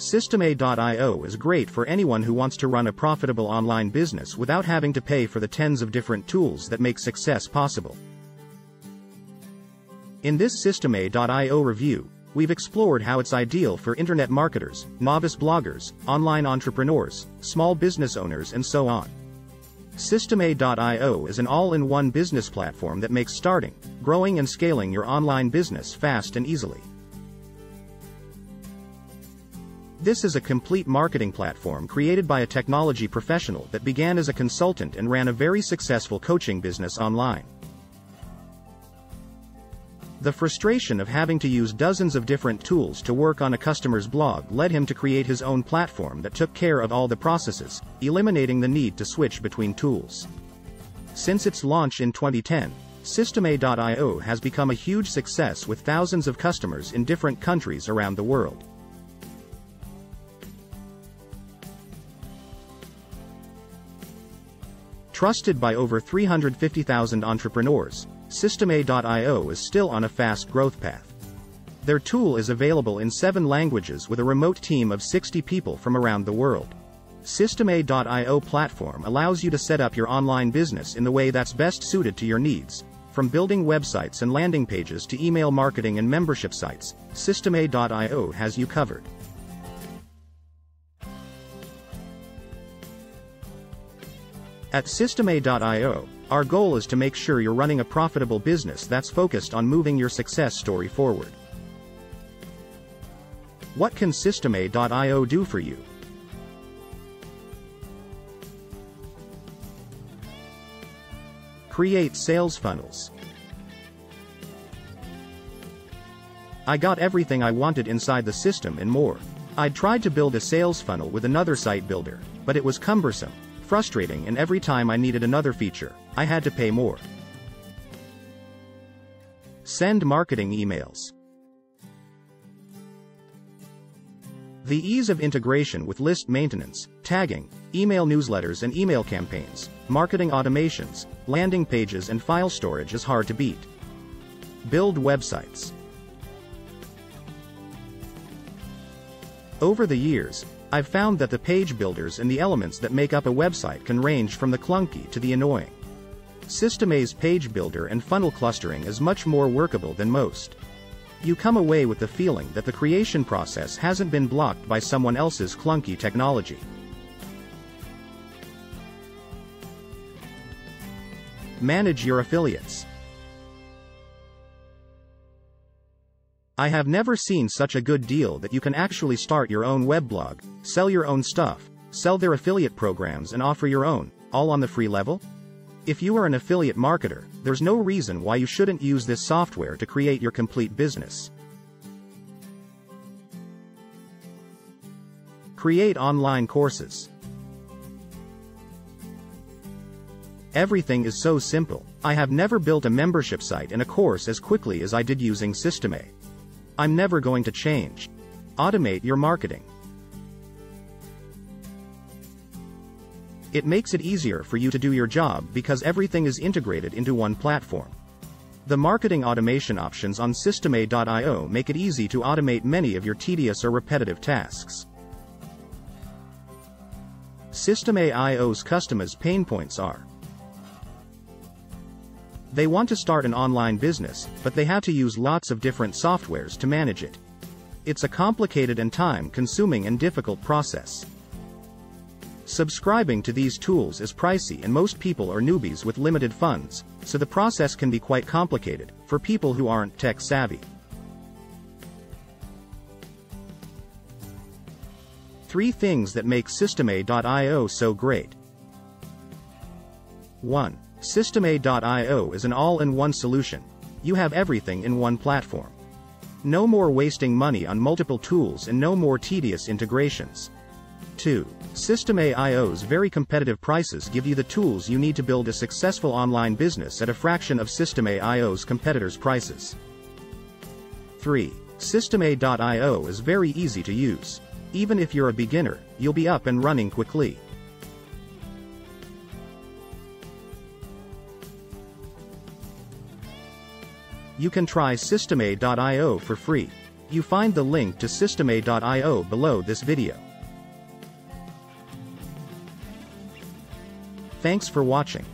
Systeme.io is great for anyone who wants to run a profitable online business without having to pay for the tens of different tools that make success possible. In this Systeme.io review, we've explored how it's ideal for internet marketers, novice bloggers, online entrepreneurs, small business owners, and so on. Systeme.io is an all-in-one business platform that makes starting, growing, and scaling your online business fast and easily. This is a complete marketing platform created by a technology professional that began as a consultant and ran a very successful coaching business online. The frustration of having to use dozens of different tools to work on a customer's blog led him to create his own platform that took care of all the processes, eliminating the need to switch between tools. Since its launch in 2010, Systeme.io has become a huge success with thousands of customers in different countries around the world. Trusted by over 350,000 entrepreneurs, Systeme.io is still on a fast growth path. Their tool is available in 7 languages with a remote team of 60 people from around the world. Systeme.io platform allows you to set up your online business in the way that's best suited to your needs. From building websites and landing pages to email marketing and membership sites, Systeme.io has you covered. At Systeme.io, our goal is to make sure you're running a profitable business that's focused on moving your success story forward. What can Systeme.io do for you? Create sales funnels. I got everything I wanted inside the system and more. I'd tried to build a sales funnel with another site builder, but it was cumbersome, frustrating, and every time I needed another feature, I had to pay more. Send marketing emails. The ease of integration with list maintenance, tagging, email newsletters and email campaigns, marketing automations, landing pages and file storage is hard to beat. Build websites. Over the years, I've found that the page builders and the elements that make up a website can range from the clunky to the annoying. Systeme's page builder and funnel clustering is much more workable than most. You come away with the feeling that the creation process hasn't been blocked by someone else's clunky technology. Manage your affiliates. I have never seen such a good deal that you can actually start your own weblog, sell your own stuff, sell their affiliate programs and offer your own, all on the free level? If you are an affiliate marketer, there's no reason why you shouldn't use this software to create your complete business. Create online courses. Everything is so simple. I have never built a membership site and a course as quickly as I did using Systeme. I'm never going to change. Automate your marketing. It makes it easier for you to do your job because everything is integrated into one platform. The marketing automation options on Systeme.io make it easy to automate many of your tedious or repetitive tasks. Systeme.io's customers' pain points are: they want to start an online business, but they have to use lots of different softwares to manage it. It's a complicated and time-consuming and difficult process. Subscribing to these tools is pricey and most people are newbies with limited funds, so the process can be quite complicated for people who aren't tech-savvy. 3 things that make Systeme.io so great. 1. Systeme.io is an all-in-one solution. You have everything in one platform. No more wasting money on multiple tools and no more tedious integrations. 2. Systeme.io's very competitive prices give you the tools you need to build a successful online business at a fraction of Systeme.io's competitors' prices. 3. Systeme.io is very easy to use. Even if you're a beginner, you'll be up and running quickly. You can try Systeme.io for free. You find the link to systema.io below this video. Thanks for watching.